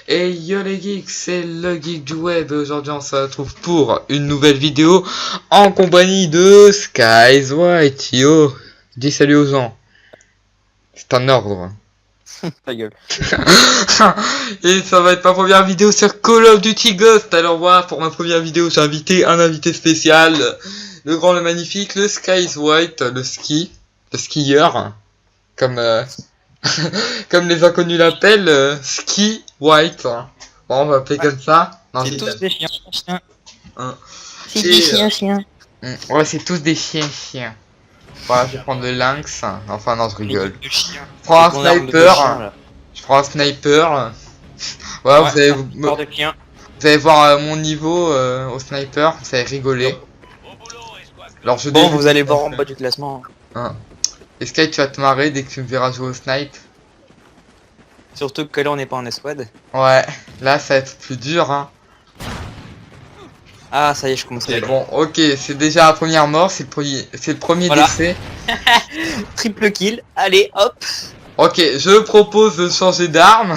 Et yo les geeks, c'est le geek du web et aujourd'hui on se retrouve pour une nouvelle vidéo en compagnie de Skies White. Yo, dis salut aux gens. C'est un ordre. Ta gueule. Et ça va être ma première vidéo sur Call of Duty Ghost. Alors voilà, pour ma première vidéo j'ai invité un invité spécial, le grand, le magnifique, le Skies White, le skieur, comme comme les inconnus l'appellent, Ski White. Bon, on va appeler comme ça. Non, C'est tous des chiens. Hein. C'est Et, des chiens. Ouais, c'est tous des chiens. Voilà, je vais prendre le lynx. Enfin, non, je rigole. Je prends un sniper. Je prends un sniper. Voilà, Ouais, vous allez voir mon niveau au sniper. Vous allez rigoler. Alors, Bon, vous allez voir en bas du classement. Hein. Est-ce que tu vas te marrer dès que tu me verras jouer au snipe? Surtout que là, on n'est pas en escouade. Ouais, là, ça va être plus dur, hein. Ah, ça y est, je commence à aller. Bon, ok, c'est déjà la première mort, c'est le premier Voilà. décès. Triple kill. Allez, hop. Ok, je propose de changer d'arme.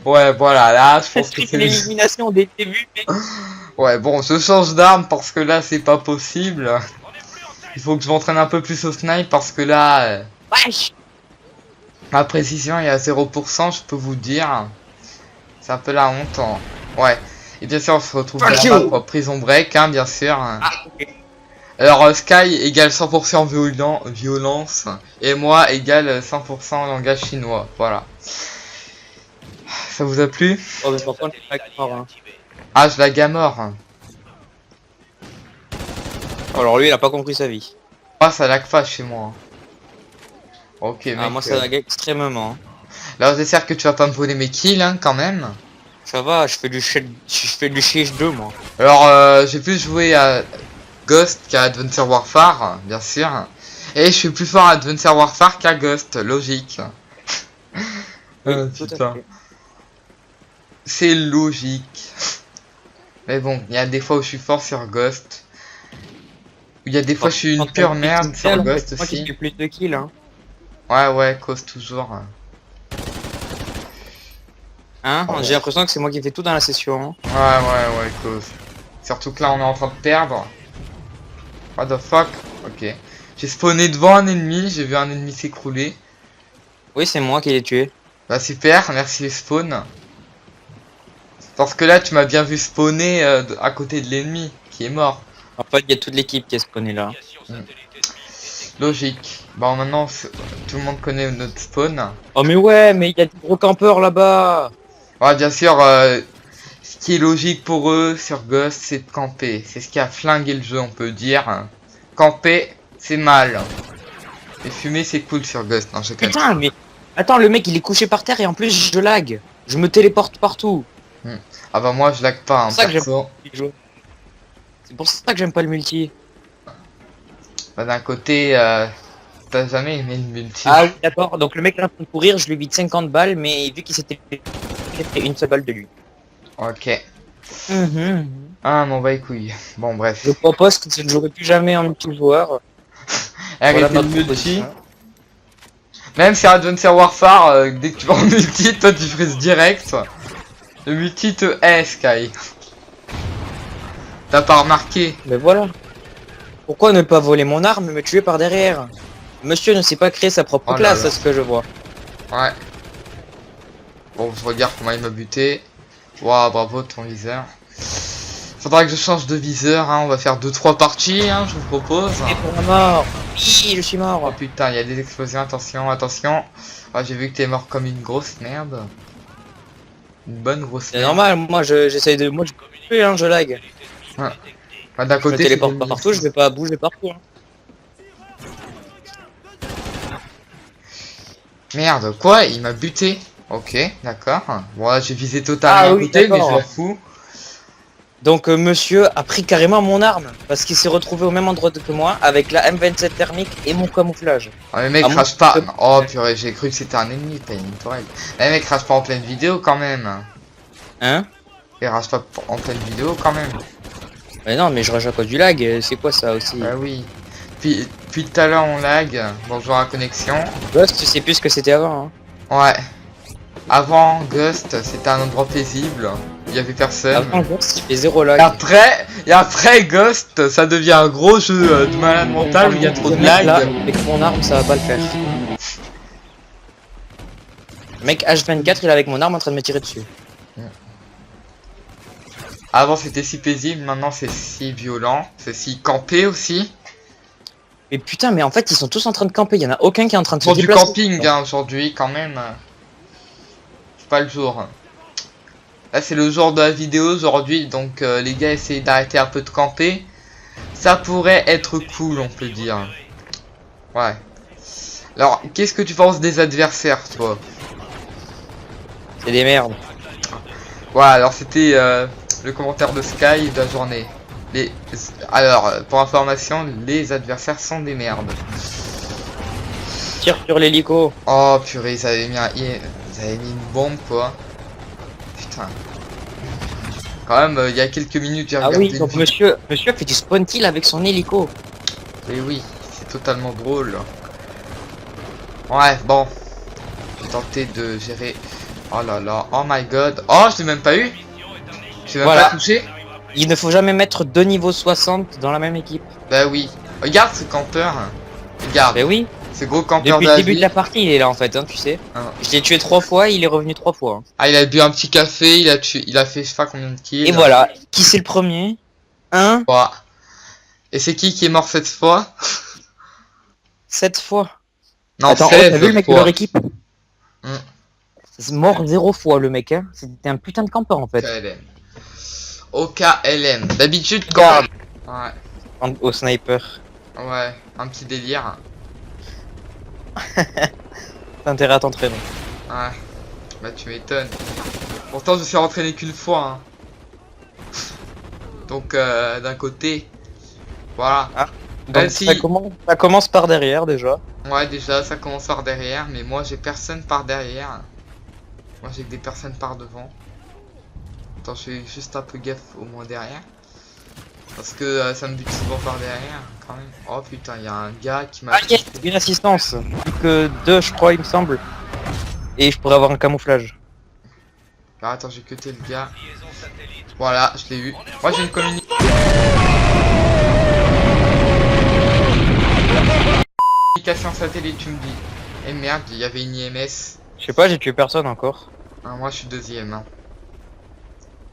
Ouais, voilà, là, je pense que Triple élimination dès le début, mec. Ouais, bon, je change d'arme parce que là, c'est pas possible. Il faut que je m'entraîne un peu plus au snipe parce que là, Wesh. ma précision est à 0%, je peux vous dire. C'est un peu la honte. Ouais. Et bien sûr, on se retrouve dans la map Prison Break, hein, bien sûr. Ah, ok. Alors, Sky égale 100% violence, et moi égale 100% langage chinois, voilà. Ça vous a plu? Oh, mais par contre, c'est pas mort, hein. Ah, je lag à mort. Alors lui, il a pas compris sa vie. Ah, ça lag pas chez moi. Ok, mec. Ah, moi, ça lag extrêmement. Là, j'espère que tu vas pas me voler mes kills, hein, quand même. Ça va, je fais du Shield 2, moi. Alors, j'ai plus joué à Ghost qu'à Adventure Warfare, bien sûr. Et je suis plus fort à Adventure Warfare qu'à Ghost, logique. Oui, tout putain. à fait. C'est logique. Mais bon, il y a des fois où je suis fort sur Ghost. Il y a des fois où je suis une pure merde sur Ghost moi qui aussi. fais plus de kills, hein. Ouais, cause toujours. Hein, j'ai l'impression que c'est moi qui fais tout dans la session. Hein. Ouais, cause. Surtout que là, on est en train de perdre. What the fuck? Ok. J'ai spawné devant un ennemi, j'ai vu un ennemi s'écrouler. Oui, c'est moi qui l'ai tué. Bah super, merci spawn. Parce que là, tu m'as bien vu spawner à côté de l'ennemi, qui est mort. En fait, il y a toute l'équipe qui est spawnée là. Logique. Bon, maintenant, tout le monde connaît notre spawn. Oh mais ouais, mais il y a des gros campeurs là-bas. Ouais, bien sûr, ce qui est logique pour eux sur Ghost, c'est de camper. C'est ce qui a flingué le jeu, on peut dire. Camper, c'est mal. Et fumer, c'est cool sur Ghost. Non, je connais. Putain, mais... Attends, le mec, il est couché par terre et en plus, je lag. Je me téléporte partout. Ah bah moi, je lag pas, hein, perso. C'est pour ça que j'aime pas le multi. Bah, d'un côté, t'as jamais aimé le multi. Ah oui, d'accord. Donc le mec est en train de courir, je lui vide 50 balles, mais vu qu'il s'était fait une seule balle de lui. Ok. Ah, mon bah couille. Bon, bref. Je propose que je ne jouerai plus jamais en multijoueur. Arrêtez Voilà le ma multi. proposition. Même sur Adventure Warfare, dès que tu vas en multi, toi tu frises direct. Le multi te hait, Sky. T'as pas remarqué? Mais voilà. Pourquoi ne pas voler mon arme et me tuer par derrière? Monsieur ne sait pas créer sa propre Oh là classe, là. à ce que je vois. Ouais. Bon, je regarde comment il m'a buté. Waouh, bravo ton viseur. Faudra que je change de viseur, hein. On va faire 2-3 parties, hein, je vous propose. Et pour la mort. Oui, je suis Oh mort. putain, il y a des explosions, attention. Ah, j'ai vu que t'es mort comme une grosse merde. Une bonne grosse C'est merde. normal, moi j'essaye de... Moi je lag. Ah, d'un Je me côté, téléporte c'est pas partout, je vais pas bouger partout. Hein. Merde, quoi? Il m'a buté. Ok, d'accord. Bon, là, j'ai visé totalement Ah à oui, côté, mais je d'accord. m'en fous. Donc monsieur a pris carrément mon arme, parce qu'il s'est retrouvé au même endroit que moi, avec la M27 thermique et mon camouflage. Ah, mais mec, Ah, moi, crache pas. je- Oh, purée, j'ai cru que c'était un ennemi, pas une tourelle. Eh, mec, crache pas en pleine vidéo quand même. Hein? Et rage pas en pleine vidéo quand même. Mais non, mais je rage à cause du lag, c'est quoi ça aussi? Bah oui. Puis tout à l'heure, on lag. Bonjour à la connexion. Ghost, tu sais plus ce que c'était avant. Hein. Ouais. Avant Ghost, c'était un endroit paisible. Il y avait personne. Avant Ghost, il fait 0 lag. Et après Ghost, ça devient un gros jeu de malade mental où il y a trop de lag. Là, avec mon arme, ça va pas le faire. Le mec H24, il est avec mon arme en train de me tirer dessus. Avant c'était si paisible, maintenant c'est si violent, c'est si campé aussi. Mais putain, mais en fait, ils sont tous en train de camper. Il y en a aucun qui est en train de se Pour du déplacer. camping hein, aujourd'hui quand même. C'est pas le jour. Là c'est le jour de la vidéo aujourd'hui, donc les gars essayent d'arrêter un peu de camper. Ça pourrait être cool, on peut dire. Ouais. Alors, qu'est-ce que tu penses des adversaires, toi? C'est des merdes. Ouais, alors c'était le commentaire de Sky de la journée. Alors, pour information, les adversaires sont des merdes. Tire sur l'hélico. Oh purée, ils avaient mis une bombe quoi. Putain. Quand même, il y a quelques minutes, j'ai regardé. Ah oui, donc monsieur fait du spawn kill avec son hélico. Et oui, c'est totalement drôle. Ouais, bon. J'ai tenté de gérer. Oh là là, oh my god. Oh, je l'ai même pas eu. Je l'ai même pas touché. Il ne faut jamais mettre deux niveaux 60 dans la même équipe. Bah oui. Regarde ce campeur. Regarde. Bah oui. Ce gros campeur depuis le début de la partie, il est là en fait, hein, tu sais. Ah. Je l'ai tué 3 fois, il est revenu 3 fois. Hein. Ah, il a bu un petit café, il a fait je sais pas combien de kills. Et voilà. Qui c'est le premier? Hein? Ouais. Et c'est qui est mort cette fois? 7 fois. Non, attends, oh, 16 t'as vu le mec de fois. leur équipe? C'est mort 0 fois le mec, hein. C'était un putain de campeur en fait. OKLM. OKLM. D'habitude quand... Ouais. Au sniper. Ouais, un petit délire. T'as intérêt à t'entraîner. Ouais. Bah tu m'étonnes. Pourtant je suis entraîné qu'une fois. Hein. Donc d'un côté. Voilà. Ah. Donc si... ça commence par derrière déjà. Ouais déjà ça commence par derrière. Mais moi j'ai personne par derrière. Moi j'ai que des personnes par devant. Attends, je fais juste un peu gaffe au moins derrière. Parce que ça me bute souvent par derrière quand même. Oh putain, il y a un gars qui m'a... Ah yes, une assistance. Plus que 2 je crois il me semble. Et je pourrais avoir un camouflage. Ah, attends, j'ai cuté le gars. Voilà, je l'ai eu. Moi j'ai une communication satellite, tu me dis. Et merde, il y avait une IMS. Je sais pas, j'ai tué personne encore. Ah, moi je suis deuxième. Hein.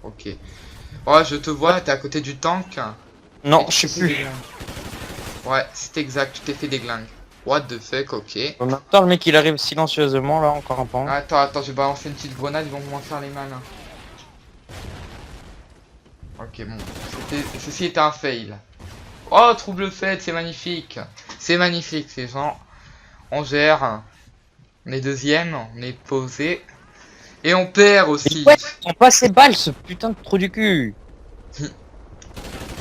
Ok. Ouais, je te vois, t'es à côté du tank. Non, je sais plus. Ouais, c'est exact, tu t'es fait des glingues. What the fuck, ok. En même temps, le mec il arrive silencieusement là, encore un pan. Attends, j'ai balancé une petite grenade, ils vont m'en faire les malins. Ok, bon. Ceci était un fail. Oh, trouble fait, c'est magnifique. C'est magnifique, les gens. On gère. On est deuxième, on est posé. Et on perd aussi. Ouais, ils sont pas ces balles, ce putain de trou du cul.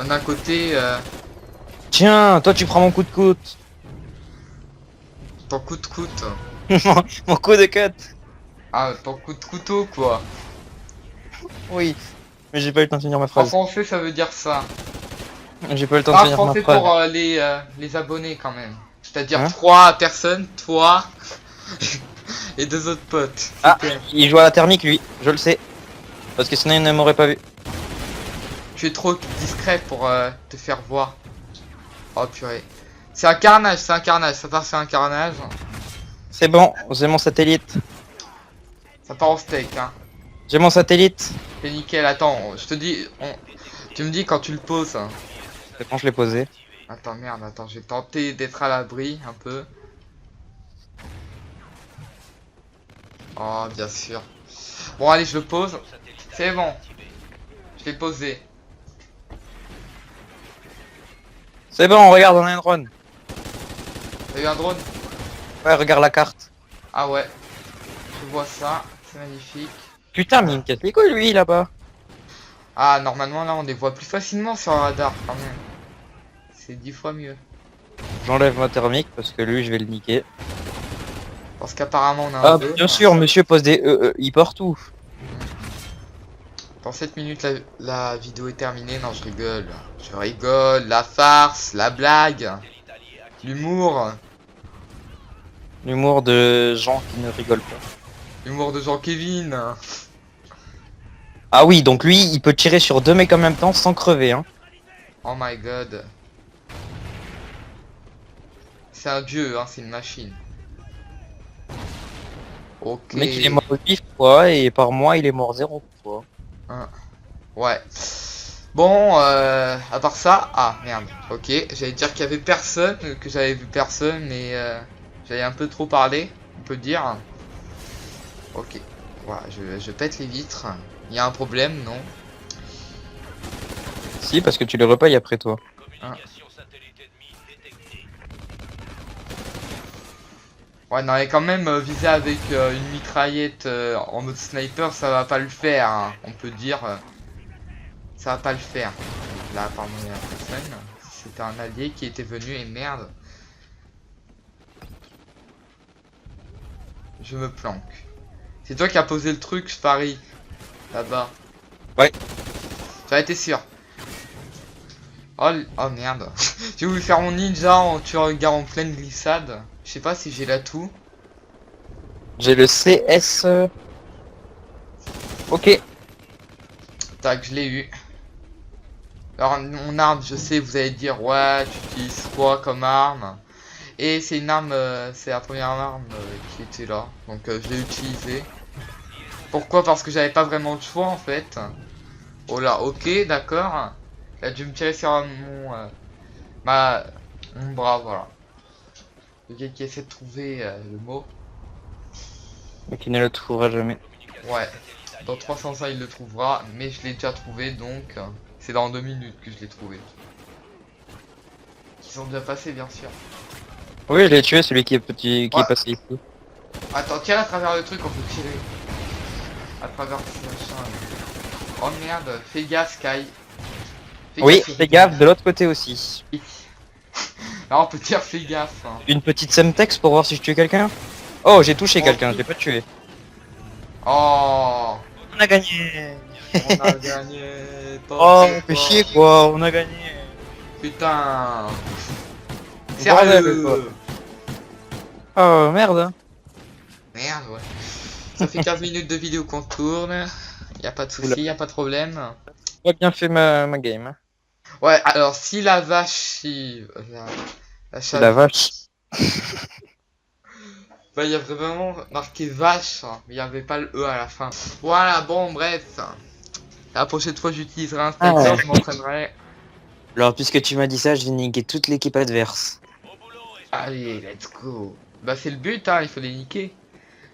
D'un côté, Tiens, toi tu prends mon coup de coude. ton coup de couteau. Mon coup de cut. Ah, ton coup de couteau, quoi. Oui, mais j'ai pas eu le temps de finir ma En phrase. français, ça veut dire ça. J'ai pas eu le temps de Ah, finir ma français phrase. pour les abonnés, quand même. C'est-à-dire Hein 3 personnes, toi et 2 autres potes. Ah, Super. il joue à la thermique lui, je le sais. Parce que sinon il ne m'aurait pas vu. Tu es trop discret pour te faire voir. Oh purée. C'est un carnage, ça part sur un carnage. C'est bon, j'ai mon satellite. Ça part au steak, hein. J'ai mon satellite. C'est nickel, attends, je te dis... Tu me dis quand tu le poses. Hein. C'est bon, je l'ai posé. Attends, merde, attends, j'ai tenté d'être à l'abri, un peu. Oh, bien sûr. Bon, allez, je le pose. C'est bon. Je l'ai posé. C'est bon, regarde, on a un drone. T'as eu un drone? Ouais, regarde la carte. Ah ouais. Je vois ça, c'est magnifique. Putain, mais il me casse les couilles lui là-bas. Ah, normalement, là, on les voit plus facilement sur le radar, quand même. C'est 10 fois mieux. J'enlève ma thermique parce que lui je vais le niquer. Parce qu'apparemment, on a un Ah, deux. bien sûr, monsieur pose des il partout. Dans 7 minutes, la vidéo est terminée. Non, je rigole. Je rigole. La farce, la blague, l'humour. L'humour de gens qui ne rigolent pas. Humour de Jean-Kevin. Ah oui, donc lui, il peut tirer sur 2 mecs en même temps sans crever, hein. Oh my god. C'est un dieu, hein, c'est une machine. Ok. Le mec, il est mort 8 fois et par mois, il est mort 0 fois. Hein. Ouais. Bon, à part ça... Ah, merde. Ok, j'allais dire qu'il y avait personne, que j'avais vu personne, mais j'avais un peu trop parlé, on peut dire. Ok. Voilà, je pète les vitres. Il y a un problème, non? Si, parce que tu les repayes après toi. Hein. Ouais, non, mais quand même, viser avec une mitraillette en mode sniper, ça va pas le faire, hein. On peut dire... ça va pas le faire. Là, apparemment, il y a personne. C'était un allié qui était venu et merde. Je me planque. C'est toi qui as posé le truc, je parie. Là-bas. Ouais. J'avais été sûr. Oh, oh merde. J'ai voulu faire mon ninja en tuant un gars en pleine glissade. Je sais pas si j'ai l'atout. J'ai le CS. Ok. Tac, je l'ai eu. Alors, mon arme, je sais, vous allez dire, ouais, tu utilises quoi comme arme? Et c'est une arme, c'est la première arme qui était là. Donc, je l'ai utilisée. Pourquoi? Parce que j'avais pas vraiment de choix, en fait. Oh là, ok, d'accord. Là, je vais me tirer sur mon, mon bras, voilà. Le gars qui essaie de trouver le mot. Mais qui ne le trouvera jamais. Ouais. Dans 300 ans, il le trouvera, mais je l'ai déjà trouvé, donc c'est dans 2 minutes que je l'ai trouvé. Ils sont déjà passés, bien sûr. Oui, je l'ai tué, celui qui est petit, qui Ouais. est passé ici. Attends, tire à travers le truc, on peut tirer. À travers ce machin. Oh merde, fais gaffe, Sky. Oui, Sky. fais gaffe, de l'autre côté aussi. Là, on peut dire fais gaffe. Hein. Une petite semtex pour voir si je tue quelqu'un. Oh, j'ai touché Oh. quelqu'un, je l'ai pas tué. Oh, On a gagné. on a gagné. Oh, on fait chier quoi, on a gagné. Putain. Bordel, Sérieux. Oh merde. Merde, ouais. Ça fait 15 minutes de vidéo qu'on tourne. Y a pas de souci, y a pas de problème. J'ai bien fait ma game. Ouais, alors si la vache, si la C'est la vache. bah il y avait vraiment marqué vache, hein, mais il y avait pas le E à la fin. Voilà, bon bref. La prochaine fois j'utiliserai un Ah sniper, ouais. je m'entraînerai. Alors puisque tu m'as dit ça, je vais niquer toute l'équipe adverse. Allez, let's go. Bah c'est le but, hein, il faut les niquer.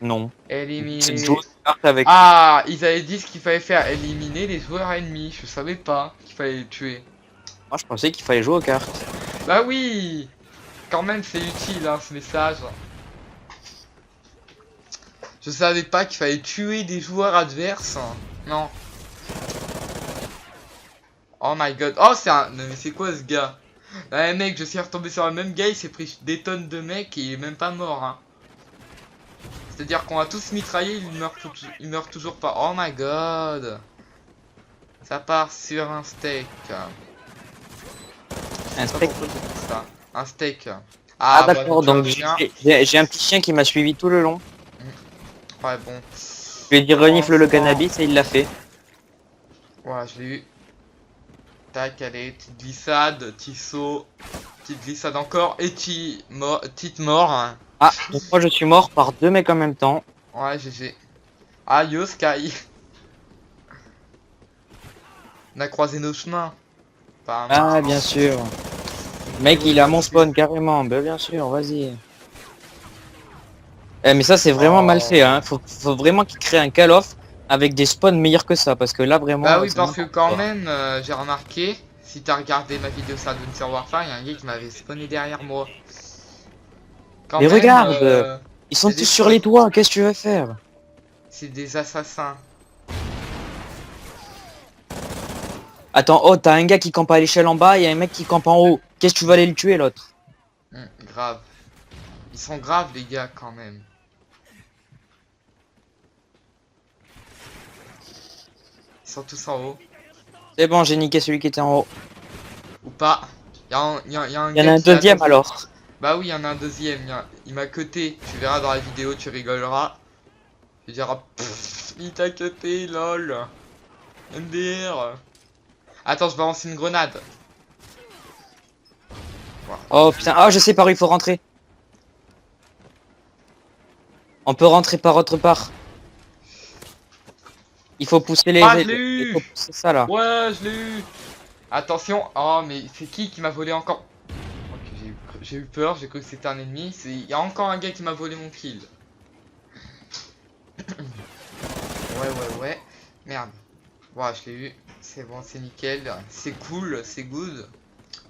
Non. C'est de Éliminer. jouer aux cartes avec. Ah, ils avaient dit ce qu'il fallait faire, éliminer les joueurs ennemis. Je savais pas qu'il fallait les tuer. Moi je pensais qu'il fallait jouer aux cartes. Bah oui. Quand même c'est utile hein, ce message. Je savais pas qu'il fallait tuer des joueurs adverses. Non. Oh my god. Oh c'est un... Non, mais c'est quoi ce gars? Ouais mec, je suis retombé sur le même gars, il s'est pris des tonnes de mecs et il est même pas mort hein. C'est-à-dire qu'on a tous mitraillé, il meurt toujours pas. Oh my god. Ça part sur un steak. Un Je sais pas steak. pourquoi je dis ça. Un steak. Ah bah, d'accord, tu vois donc bien. j'ai un petit chien qui m'a suivi tout le long. Ouais bon. Je lui ai dit renifle le Franchement. cannabis et il l'a fait. Voilà, je l'ai eu. Tac, allez, petite glissade, petit saut, petite glissade encore, et petite mort. Hein. Ah, donc moi je suis mort par 2 mecs en même temps. Ouais, GG. Ah, yo, Sky. On a croisé nos chemins. Apparemment. Ah bien sûr. Mec il est à mon spawn carrément, bah bien sûr, vas-y. Eh, mais ça c'est vraiment Oh. mal fait hein, faut vraiment qu'il crée un call off avec des spawns meilleurs que ça, parce que là vraiment... Bah oui, c'est parce que n'importe quand quoi. même, j'ai remarqué, si t'as regardé ma vidéo sur Adventure Warfare, il y a un gars qui m'avait spawné derrière moi. Quand Mais même, regarde, ils sont c'est des tous sur les trucs. toits, qu'est-ce que tu veux faire? C'est des assassins. Attends, oh t'as un gars qui campe à l'échelle en bas et un mec qui campe en haut. Qu'est-ce que tu vas aller le tuer l'autre? Grave. Ils sont graves les gars quand même. Ils sont tous en haut. C'est bon, j'ai niqué celui qui était en haut. Ou pas. Il y a un Il y en a gars un qui deuxième attend- alors. Bah oui, il y en a un deuxième. Il m'a cuté. Tu verras dans la vidéo, tu rigoleras. Je dirais, il t'a cuté, lol. MDR. Attends, je balance une grenade. Voilà. Oh putain, ah je sais par où il faut rentrer. On peut rentrer par autre part. Il faut pousser les... Ah, je l'ai Il eu. faut pousser ça là. Ouais, je l'ai eu. Attention. Oh, mais c'est qui m'a volé encore? Ok, j'ai eu peur, j'ai cru que c'était un ennemi. Il y a encore un gars qui m'a volé mon kill. Ouais. Merde. Ouais, je l'ai eu. C'est bon, c'est nickel. C'est cool, c'est good.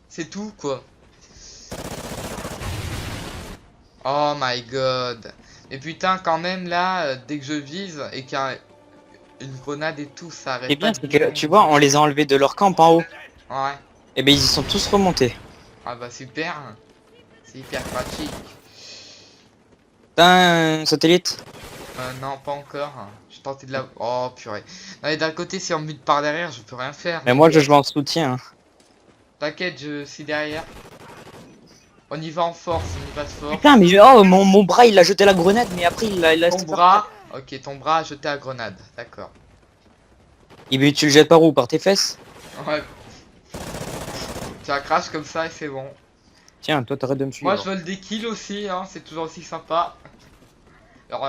C'est tout, quoi. Oh my god. Et putain, quand même, là, dès que je vise et qu'il y a une grenade et tout, ça arrête Et pas bien, de c'est que viser. tu vois, on les a enlevés de leur camp en haut. Ouais. Et ben ils y sont tous remontés. Ah bah super. C'est hyper pratique. T'as un satellite? Non, pas encore. Je tentais de la... Oh purée. Non, mais d'un côté, si on me bute par derrière, je peux rien faire. Mais moi je joue en soutien. T'inquiète, je suis derrière. On y va en force, on y va de force. Putain mais oh mon bras il a jeté la grenade mais après il a Ton bras. Ok, ton bras a jeté la grenade. D'accord. Et ben tu le jettes par où? Par tes fesses? Ouais. Tu la craches comme ça et c'est bon. Tiens, toi t'arrêtes de me suivre. Moi je vole des kills aussi, hein, c'est toujours aussi sympa. Alors,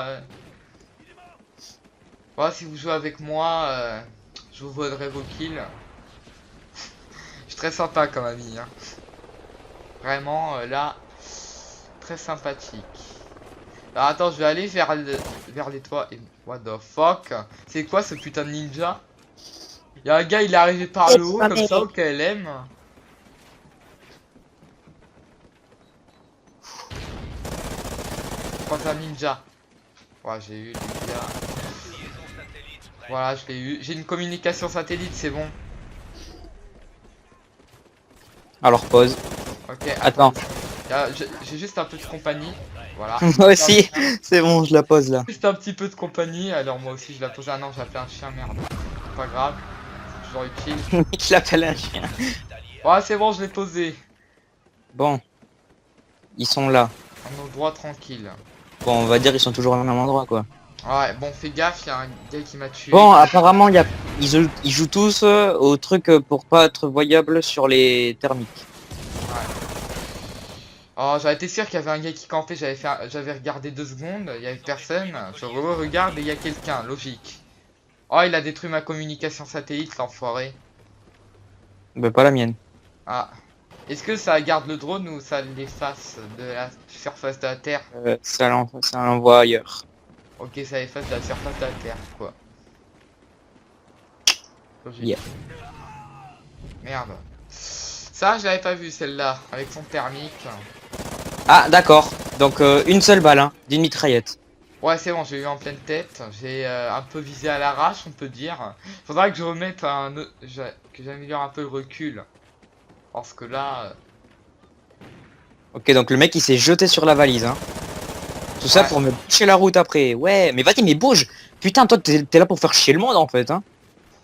voilà, si vous jouez avec moi, je vous volerai vos kills. Je suis très sympa comme ami, hein. Vraiment, là, très sympathique. Alors attends, je vais aller vers les toits. Et what the fuck? C'est quoi ce putain de ninja? Il y a un gars, il est arrivé par le haut comme ça au KLM. Je crois que c'est un ninja. Ouais, j'ai eu les gars. Voilà, je l'ai eu. J'ai une communication satellite, c'est bon. Alors pause. Ok, Attends. J'ai juste un peu de compagnie. Voilà. Moi aussi, c'est bon, je la pose là. Juste un petit peu de compagnie. Alors moi aussi, je la pose. Ah non, j'ai appelé un chien, merde. Pas grave. C'est toujours utile. Je l'appelle un chien. Ouais, c'est bon, je l'ai posé. Bon. Ils sont là. On est au droit tranquille. Bon, on va dire ils sont toujours au même endroit quoi. Ouais, bon, fais gaffe, il y a un gars qui m'a tué. Bon, apparemment, ils jouent tous au truc pour pas être voyable sur les thermiques. Oh, j'avais été sûr qu'il y avait un gars qui campait, j'avais regardé 2 secondes, il y avait personne. Je regarde et il y a quelqu'un, logique. Oh, il a détruit ma communication satellite, l'enfoiré. Bah, pas la mienne. Ah. Est-ce que ça garde le drone ou ça l'efface de la surface de la Terre? Ça l'envoie ailleurs. Ok, ça efface de la surface de la Terre, quoi. Logique. Yeah. Merde. Ça, je l'avais pas vu, celle-là, avec son thermique. Ah, d'accord. Donc, une seule balle, hein, d'une mitraillette. Ouais, c'est bon, j'ai eu en pleine tête. J'ai un peu visé à l'arrache, on peut dire. Faudra que je remette que j'améliore un peu le recul. Parce que là... Ok, donc le mec, il s'est jeté sur la valise, hein. Tout ça Ouais. pour me boucher la route après. Ouais, mais vas-y, mais bouge. Putain, toi, t'es là pour faire chier le monde, en fait, hein.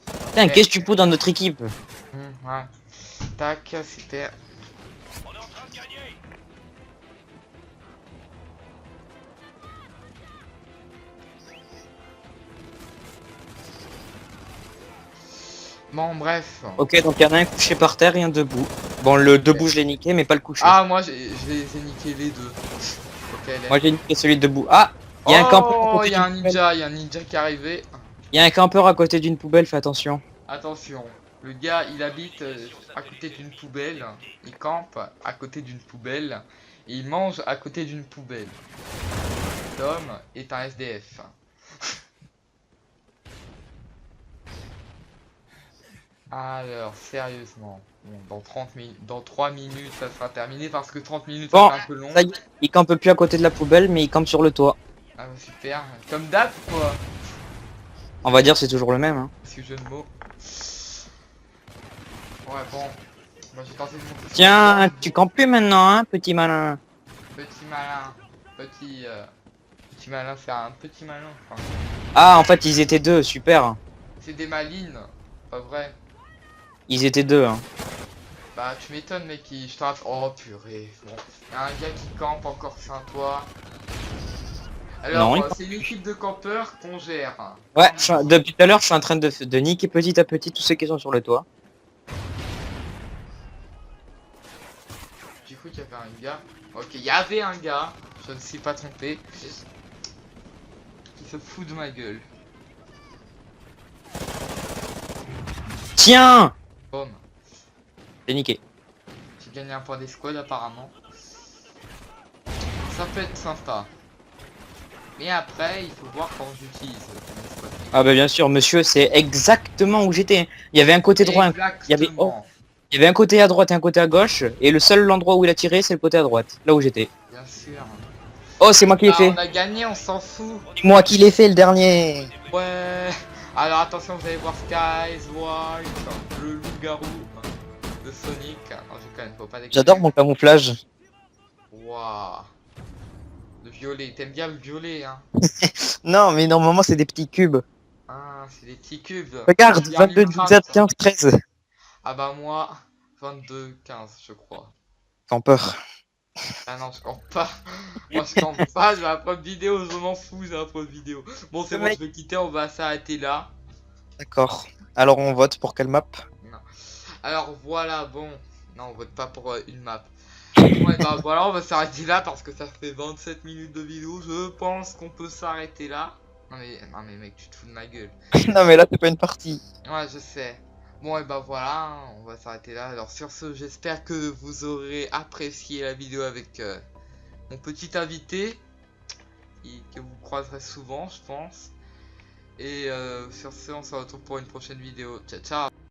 Putain, Ouais. qu'est-ce que tu fous dans notre équipe? Ouais. Tac, super. Bon, bref. Ok, donc il y en a un couché par terre et un debout. Bon, le debout, je l'ai niqué, mais pas le couché. Ah, moi, je les ai niqués les deux. Ok, Moi, j'ai niqué celui de debout. Ah, il y a un campeur à oh, côté il y a un d'une poubelle. ninja, il y a un ninja qui est arrivé. Il y a un campeur à côté d'une poubelle, fais attention. Attention, le gars, il habite à côté d'une poubelle. Il campe à côté d'une poubelle. Et il mange à côté d'une poubelle. L'homme est un SDF. Alors, sérieusement. Bon, dans 3 minutes, ça sera terminé parce que 30 minutes, Bon, ça fait un peu long. ça y est, il campe plus à côté de la poubelle, mais il campe sur le toit. Ah, bah, super. Comme d'hab, quoi. On va dire c'est toujours le même, hein. Excuse jeu de mots. Ouais, bon. Moi, j'ai tenté de monter sur Tiens, le toit. tu campes plus maintenant, hein, petit malin. Petit malin. Petit malin, c'est un petit malin. Enfin, Ah, en fait, ils étaient deux, super. c'est des malines. Pas vrai. Ils étaient deux, hein. Bah, tu m'étonnes, mec. Je te rappelle. Oh, purée. Bon. Y a un gars qui campe encore sur un toit. Alors, Non, c'est l'équipe de campeurs qu'on gère. ouais, depuis tout à l'heure, je suis en train de niquer petit à petit tous ceux qui sont sur le toit. J'ai cru qu'il y avait un gars. Ok, il y avait un gars, je ne suis pas trompé, qui se fout de ma gueule. Tiens! Boom. J'ai niqué. J'ai gagné un point d'escouade apparemment. Ça peut être sympa. Mais après, il faut voir quand j'utilise mon escouade. Ah bah bien sûr, monsieur, c'est exactement où j'étais. Il y avait un côté droit, il y avait, Exactement. il y avait un côté à droite et un côté à gauche, et le seul endroit où il a tiré, c'est le côté à droite, là où j'étais. Bien sûr. Oh, c'est moi qui l'ai Ah, fait. on a gagné, on s'en fout. C'est moi qui l'ai fait le dernier. Ouais. Alors attention, vous allez voir Skies White, le loup-garou de Sonic. Non, je quand même, faut pas déconner. J'adore mon camouflage. Waouh. Le violet, t'aimes bien le violet, hein? Non, mais normalement, c'est des petits cubes. Ah, c'est des petits cubes. Regarde, Bien 22, Minecraft. 17, 15, 13. Ah bah moi, 22, 15, je crois. Sans peur. Ah non, je campe pas. Moi, je campe pas, j'ai la preuve vidéo, je m'en fous, j'ai la preuve vidéo. Bon, c'est Le bon, mec- je vais quitter, on va s'arrêter là. D'accord. Alors, on vote pour quelle map? Non. Alors voilà, bon. Non, on vote pas pour une map. Bon, et bah voilà, on va s'arrêter là parce que ça fait 27 minutes de vidéo. Je pense qu'on peut s'arrêter là. Non mais mec, tu te fous de ma gueule. Non, mais là, c'est pas une partie. Ouais, je sais. Bon, et bah voilà, hein, on va s'arrêter là. Alors sur ce, j'espère que vous aurez apprécié la vidéo avec mon petit invité. Que vous croiserez souvent, je pense. Et sur ce, on se retrouve pour une prochaine vidéo. Ciao, ciao.